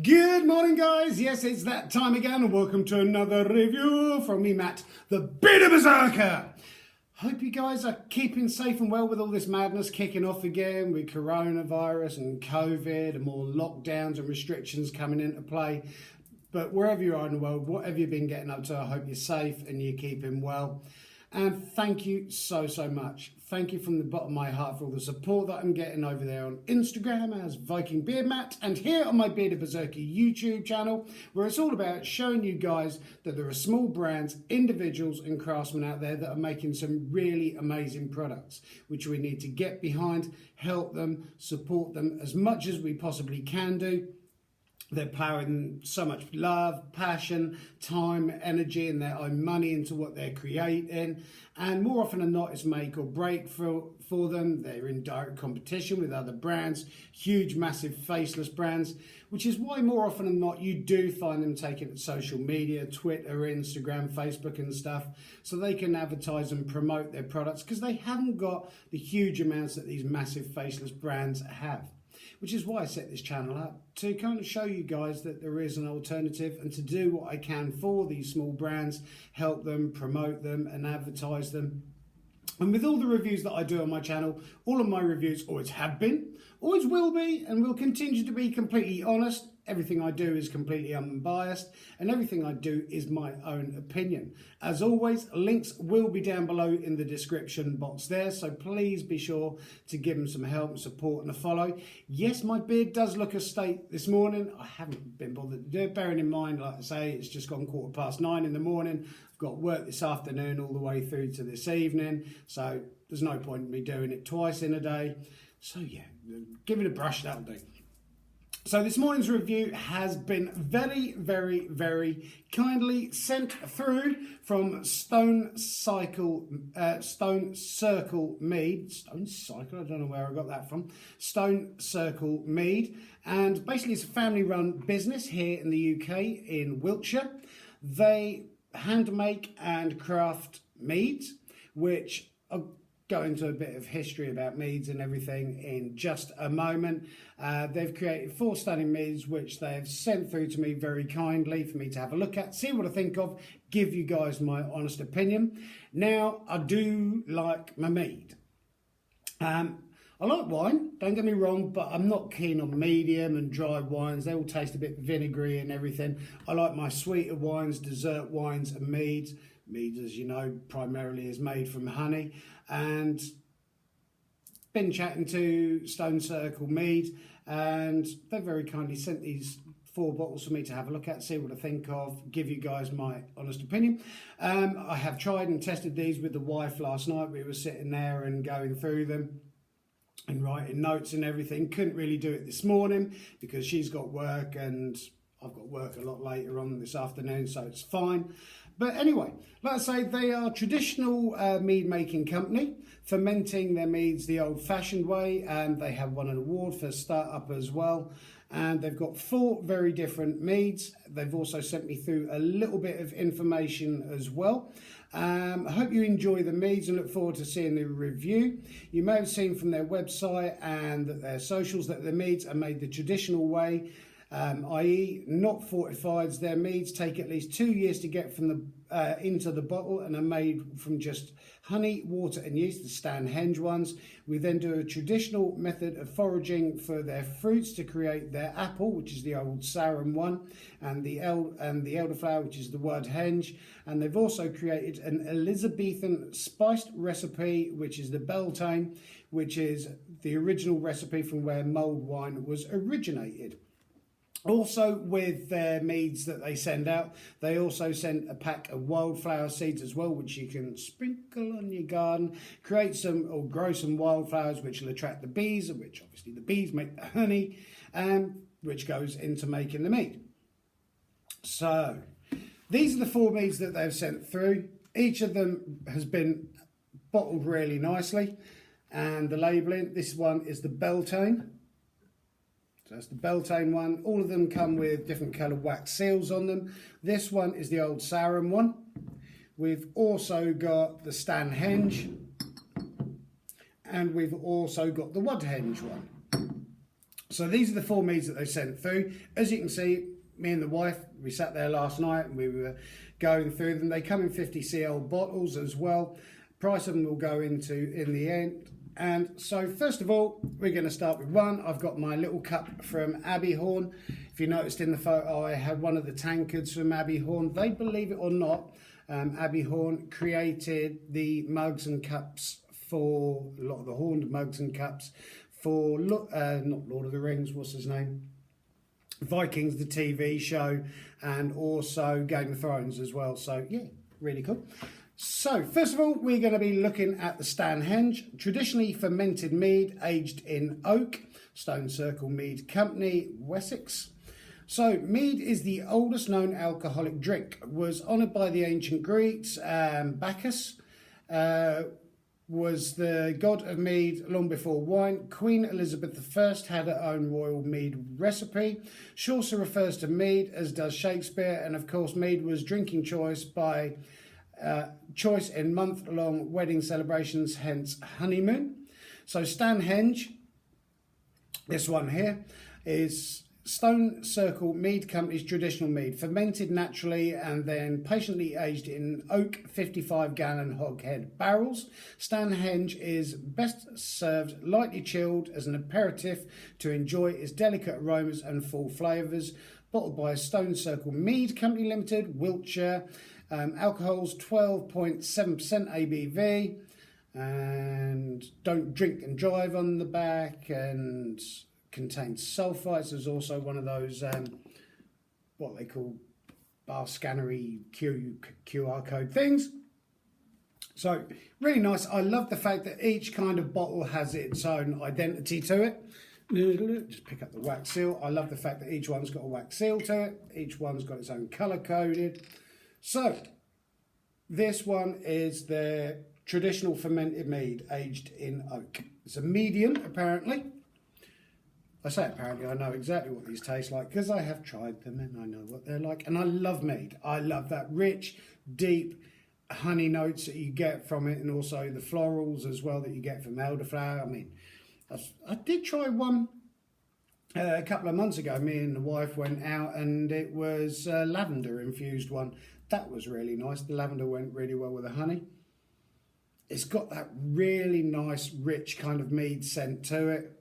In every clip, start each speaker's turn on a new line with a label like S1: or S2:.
S1: Good morning, guys. Yes, it's that time again, and welcome to another review from me, Matt, the Bearded Berserker. Hope you guys are keeping safe and well with all this madness kicking off again with coronavirus and COVID and more lockdowns and restrictions coming into play. But wherever you are in the world, whatever you've been getting up to, I hope you're safe and you're keeping well. And thank you so much. Thank you from the bottom of my heart for all the support that I'm getting over there on Instagram as Viking Beard Matt, and here on my Bearded Berserker YouTube channel, where it's all about showing you guys that there are small brands, individuals and craftsmen out there that are making some really amazing products, which we need to get behind, help them, support them as much as we possibly can do. They're pouring so much love, passion, time, energy and their own money into what they're creating. And more often than not, it's make or break for them. They're in direct competition with other brands, huge, massive, faceless brands, which is why more often than not, you do find them taking to social media, Twitter, Instagram, Facebook and stuff, so they can advertise and promote their products because they haven't got the huge amounts that these massive, faceless brands have. Which is why I set this channel up, to kind of show you guys that there is an alternative and to do what I can for these small brands, help them, promote them and advertise them. And with all the reviews that I do on my channel, all of my reviews always have been, always will be, and will continue to be completely honest. Everything I do is completely unbiased, and everything I do is my own opinion. As always, links will be down below in the description box there, so please be sure to give them some help and support and a follow. Yes, my beard does look a state this morning. I haven't been bothered to do it, bearing in mind, like I say, it's just gone 9:15 in the morning. I've got work this afternoon all the way through to this evening, so there's no point in me doing it twice in a day. So yeah, give it a brush, that'll do. So this morning's review has been very kindly sent through from Stone Circle Mead. Stone Cycle, I don't know where I got that from. Stone Circle Mead. And basically it's a family-run business here in the UK in Wiltshire. They hand make and craft meads, which are go into a bit of history about meads and everything in just a moment. They've created 4 stunning meads, which they've sent through to me very kindly for me to have a look at, see what I think of, give you guys my honest opinion. Now, I do like my mead. I like wine, don't get me wrong, but I'm not keen on medium and dry wines. They all taste a bit vinegary and everything. I like my sweeter wines, dessert wines and meads. Mead, as you know, primarily is made from honey. And been chatting to Stone Circle Mead, and they very kindly sent these 4 bottles for me to have a look at, see what I think of, give you guys my honest opinion. I have tried and tested these with the wife last night. We were sitting there and going through them and writing notes and everything. Couldn't really do it this morning because she's got work and I've got work a lot later on this afternoon, so it's fine. But anyway, like I say, they are a traditional mead making company, fermenting their meads the old-fashioned way, and they have won an award for start-up as well. And they've got 4 very different meads. They've also sent me through a little bit of information as well. I hope you enjoy the meads and look forward to seeing the review. You may have seen from their website and their socials that the meads are made the traditional way, i.e. not fortified. Their meads take at least 2 years to get from the into the bottle and are made from just honey, water and yeast, the Stanhenge ones. We then do a traditional method of foraging for their fruits to create their apple, which is the old Sarin one, and the elderflower, which is the Woodhenge. And they've also created an Elizabethan spiced recipe, which is the Beltone, which is the original recipe from where mulled wine was originated. Also, with their meads that they send out, they also send a pack of wildflower seeds as well, which you can sprinkle on your garden, create some or grow some wildflowers which will attract the bees, which obviously the bees make the honey, which goes into making the mead. So these are the 4 meads that they've sent through. Each of them has been bottled really nicely, and the labelling, this one is the Beltone. So that's the Beltane one. All of them come with different coloured wax seals on them. This one is the old Sarin one. We've also got the Stanhenge, and we've also got the Woodhenge one. So these are the 4 meads that they sent through. As you can see, me and the wife, we sat there last night and we were going through them. They come in 50cl bottles as well. Price of them will go into in the end. And so first of all, we're going to start with one. I've got my little cup from Abbeyhorn. If you noticed in the photo, I had one of the tankards from Abbeyhorn. They, believe it or not, Abbeyhorn created the mugs and cups for a lot of the horned mugs and cups for, not Lord of the Rings, what's his name? Vikings, the TV show, and also Game of Thrones as well. So yeah, really cool. So first of all, we're going to be looking at the Stanhenge, traditionally fermented mead aged in oak, Stone Circle Mead Company, Wessex. So mead is the oldest known alcoholic drink, was honoured by the ancient Greeks. Bacchus was the god of mead long before wine. Queen Elizabeth I had her own royal mead recipe. Chaucer refers to mead, as does Shakespeare, and of course mead was drinking choice by choice in month-long wedding celebrations, hence honeymoon. So Stanhenge, this one here, is Stone Circle Mead Company's traditional mead, fermented naturally and then patiently aged in oak 55-gallon hogshead barrels. Stanhenge is best served lightly chilled as an aperitif to enjoy its delicate aromas and full flavours. Bottled by Stone Circle Mead Company Limited, Wiltshire. Alcohol's 12.7% ABV, and don't drink and drive on the back, and contains sulfites. There's also one of those what they call bar scannery QR code things. So really nice. I love the fact that each kind of bottle has its own identity to it. Just pick up the wax seal. I love the fact that each one's got a wax seal to it. Each one's got its own colour coded. So this one is the traditional fermented mead aged in oak. It's a medium, apparently. I say apparently, I know exactly what these taste like because I have tried them and I know what they're like. And I love mead. I love that rich, deep honey notes that you get from it, and also the florals as well that you get from elderflower. I mean, I did try one a couple of months ago. Me and the wife went out and it was a lavender infused one. That was really nice. The lavender went really well with the honey. It's got that really nice, rich kind of mead scent to it.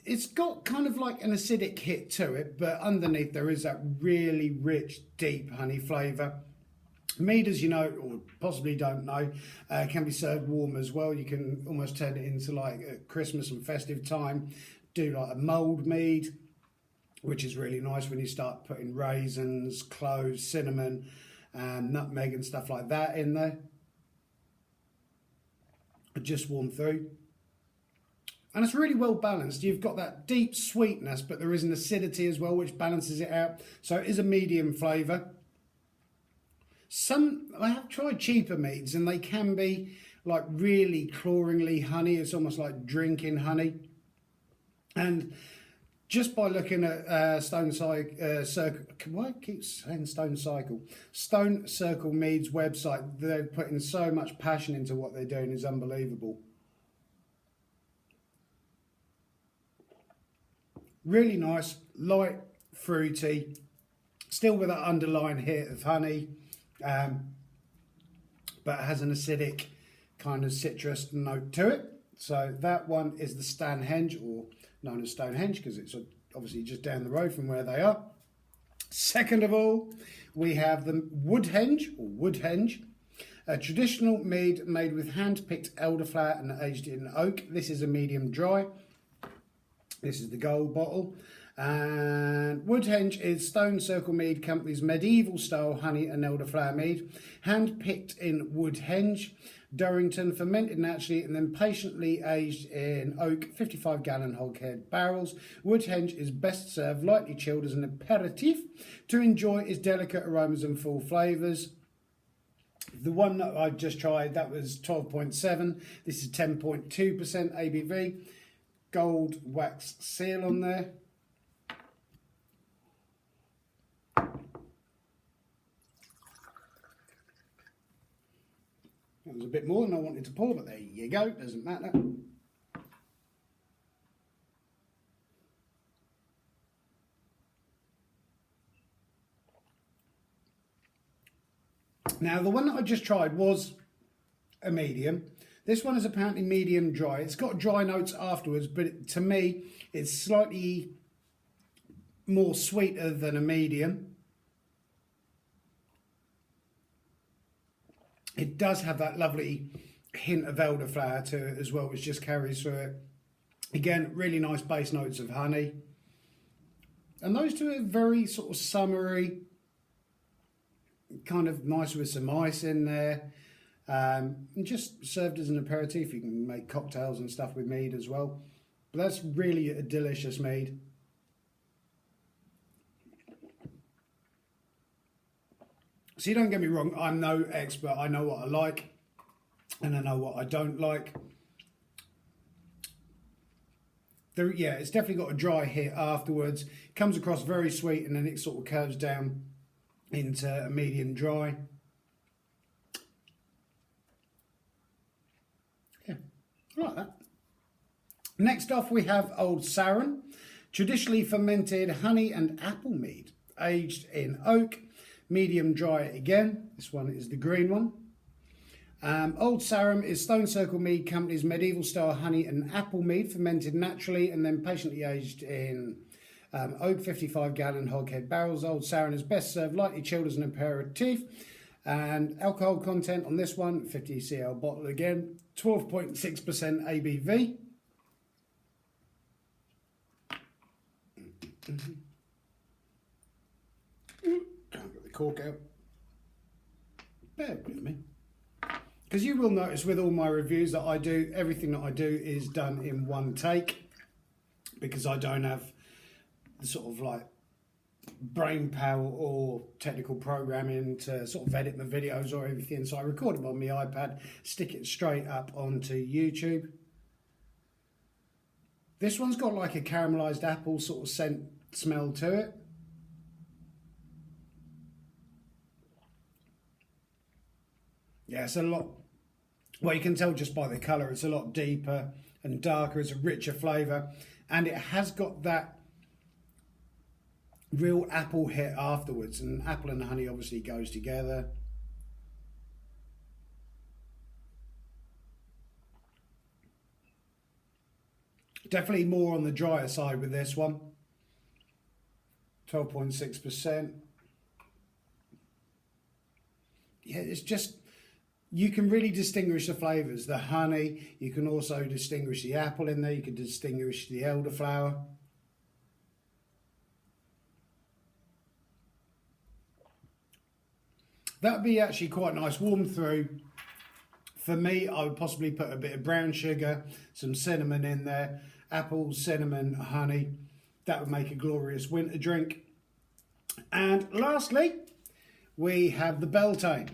S1: It's got kind of like an acidic hit to it, but underneath there is that really rich, deep honey flavour. Mead, as you know, or possibly don't know, can be served warm as well. You can almost turn it into like at Christmas and festive time, do like a mulled mead, which is really nice when you start putting raisins, cloves, cinnamon, nutmeg and stuff like that in there. Just warm through. And it's really well balanced. You've got that deep sweetness, but there is an acidity as well, which balances it out. So it is a medium flavour. I have tried cheaper meads and they can be like really cloringly honey. It's almost like drinking honey. And just by looking at Stone Circle, why I keep saying Stone Cycle? Stone Circle Mead's website, they're putting so much passion into what they're doing is unbelievable. Really nice, light, fruity, still with that underlying hit of honey, but it has an acidic kind of citrus note to it. So that one is the Stanhenge, or known as Stonehenge, because it's obviously just down the road from where they are. Second of all, we have the Woodhenge, a traditional mead made with hand-picked elderflower and aged in oak. This is a medium dry. This is the gold bottle. And Woodhenge is Stone Circle Mead Company's medieval style honey and elderflower mead, hand-picked in Woodhenge, Durrington, fermented naturally and then patiently aged in oak 55-gallon hogshead barrels. Woodhenge is best served lightly chilled as an aperitif to enjoy its delicate aromas and full flavours. The one that I've just tried, that was 12.7. This is 10.2% ABV. Gold wax seal on there. was a bit more than I wanted to pour, but there you go, doesn't matter. Now, the one that I just tried was a medium. This one is apparently medium dry. It's got dry notes afterwards, but to me, it's slightly more sweeter than a medium. It does have that lovely hint of elderflower to it as well, which just carries through it. Again, really nice base notes of honey. And those two are very sort of summery, kind of nice with some ice in there. And just served as an aperitif. You can make cocktails and stuff with mead as well. But that's really a delicious mead. See, don't get me wrong, I'm no expert. I know what I like and I know what I don't like. Yeah, it's definitely got a dry hit afterwards. Comes across very sweet and then it sort of curves down into a medium dry. Yeah, I like that. Next off we have Old Sarin, traditionally fermented honey and apple mead, aged in oak. Medium dry again. This one is the green one. Old Sarin is Stone Circle Mead Company's medieval style honey and apple mead, fermented naturally and then patiently aged in oak 55-gallon hogshead barrels. Old Sarin is best served lightly chilled as an aperitif. And alcohol content on this one, 50 cl bottle again, 12.6% ABV. Can't get the cork out. Bear with me. Because you will notice with all my reviews that I do, everything that I do is done in one take. Because I don't have the sort of like brain power or technical programming to sort of edit my videos or everything. So I record them on my iPad, stick it straight up onto YouTube. This one's got like a caramelised apple sort of scent smell to it. Yeah, it's a lot, well, you can tell just by the colour, it's a lot deeper and darker, it's a richer flavour, and it has got that real apple hit afterwards, and apple and honey obviously goes together. Definitely more on the drier side with this one, 12.6%. Yeah, it's just, you can really distinguish the flavours. The honey, you can also distinguish the apple in there, you can distinguish the elderflower. That'd be actually quite nice, warm through. For me, I would possibly put a bit of brown sugar, some cinnamon in there, apple, cinnamon, honey. That would make a glorious winter drink. And lastly, we have the Beltone.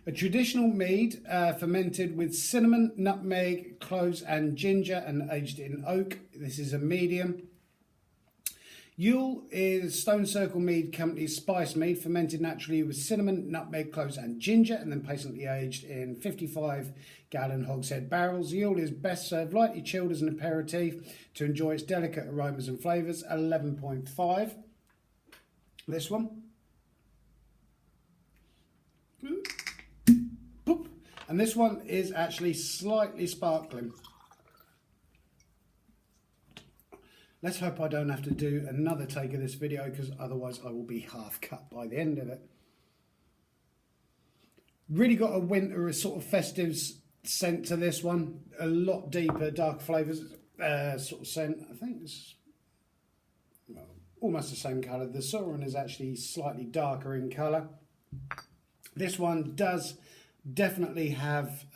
S1: A traditional mead fermented with cinnamon, nutmeg, cloves and ginger and aged in oak. This is a medium. Yule is Stone Circle Mead Company's spice mead, fermented naturally with cinnamon, nutmeg, cloves and ginger and then patiently aged in 55-gallon hogshead barrels. Yule is best served lightly chilled as an aperitif to enjoy its delicate aromas and flavours, 11.5. This one. And this one is actually slightly sparkling. Let's hope I don't have to do another take of this video, because otherwise I will be half cut by the end of it. Really got a winter, a sort of festive scent to this one. A lot deeper, dark flavours, sort of scent. I think it's almost the same colour. The Sarin is actually slightly darker in colour. This one does definitely have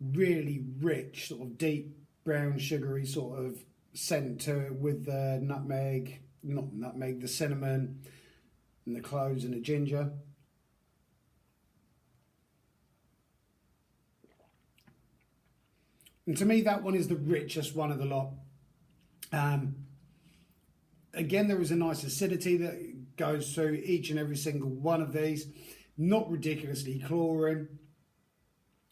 S1: really rich, sort of deep, brown, sugary sort of scent to it with the nutmeg, not nutmeg, the cinnamon and the cloves and the ginger. And to me, that one is the richest one of the lot. Again, there is a nice acidity that goes through each and every single one of these. not ridiculously chlorine,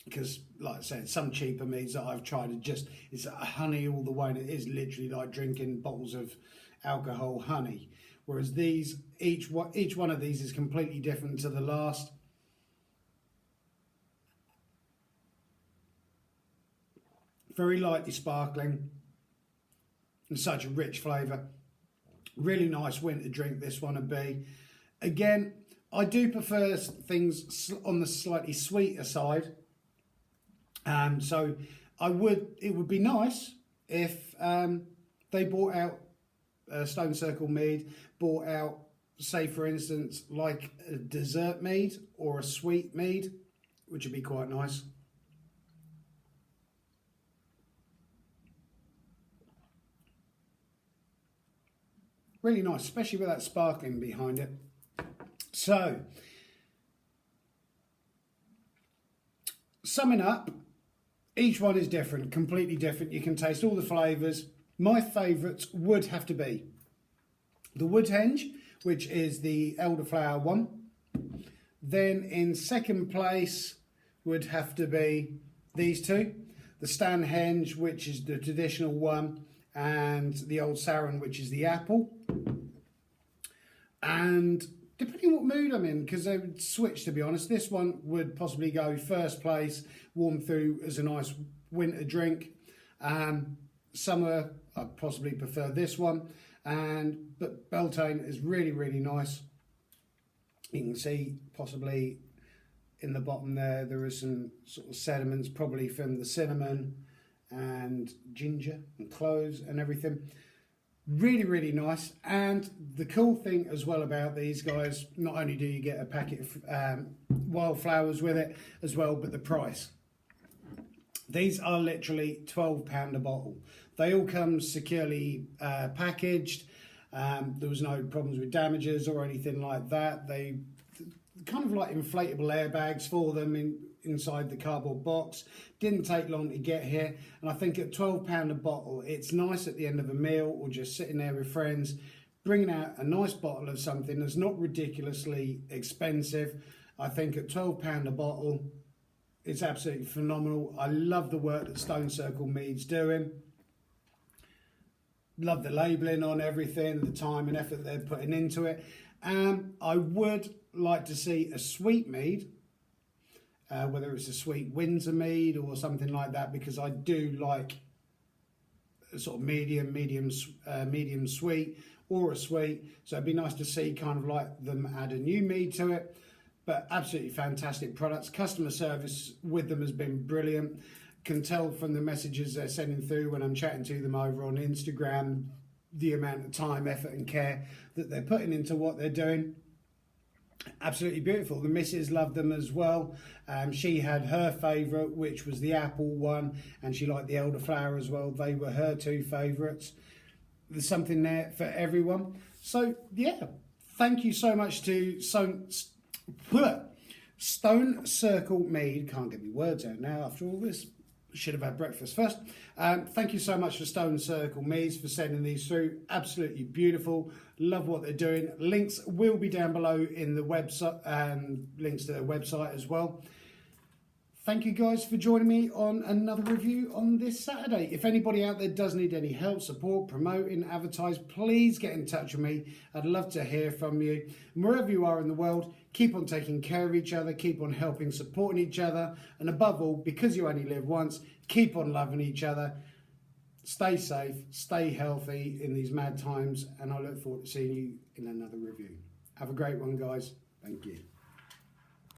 S1: because like I said, some cheaper meads that I've tried are just, it's honey all the way, and it is literally like drinking bottles of alcohol honey. Whereas these, each one of these is completely different to the last. Very lightly sparkling and such a rich flavour. Really nice winter drink this one would be. Again, I do prefer things on the slightly sweeter side. So it would be nice if they brought out Stone Circle Mead, brought out, say for instance, like a dessert mead or a sweet mead, which would be quite nice. Really nice, especially with that sparkling behind it. So, summing up, each one is different, completely different. You can taste all the flavours. My favourites would have to be the Woodhenge, which is the elderflower one. Then in second place would have to be these two. The Stanhenge, which is the traditional one, and the old Sarin, which is the apple. And depending on what mood I'm in, because they would switch, to be honest, this one would possibly go first place, warm through as a nice winter drink. Summer, I'd possibly prefer this one. But Beltone is really, really nice. You can see possibly in the bottom there is some sort of sediments, probably from the cinnamon and ginger and cloves and everything. Really, really nice. And the cool thing as well about these guys, not only do you get a packet of wildflowers with it as well, but the price. These are literally £12 a bottle. They all come securely packaged. There was no problems with damages or anything like that. They kind of like inflatable airbags for them inside the cardboard box. Didn't take long to get here, and I think at £12 a bottle, it's nice at the end of a meal or just sitting there with friends, bringing out a nice bottle of something that's not ridiculously expensive. I think at £12 a bottle, it's absolutely phenomenal. I love the work that Stone Circle Mead's doing. Love the labelling on everything, the time and effort they're putting into it. I would like to see a sweet mead, whether it's a sweet Windsor mead or something like that, because I do like a sort of medium sweet or a sweet. So it'd be nice to see kind of like them add a new mead to it. But absolutely fantastic products. Customer service with them has been brilliant. Can tell from the messages they're sending through when I'm chatting to them over on Instagram, the amount of time, effort and care that they're putting into what they're doing. Absolutely beautiful. The missus loved them as well. She had her favourite, which was the apple one, and she liked the elderflower as well. They were her two favourites. There's something there for everyone. So yeah, thank you so much to Stone Circle Mead. Can't get my words out now after all this. Should have had breakfast first. Thank you so much for Stone Circle Meads for sending these through. Absolutely beautiful. Love what they're doing. Links will be down below in the website, and links to their website as well. Thank you guys for joining me on another review on this Saturday. If anybody out there does need any help, support, promoting, advertise, please get in touch with me. I'd love to hear from you. And wherever you are in the world, keep on taking care of each other, keep on helping, supporting each other, and above all, because you only live once, keep on loving each other. Stay safe, stay healthy in these mad times, and I look forward to seeing you in another review. Have a great one, guys. Thank you.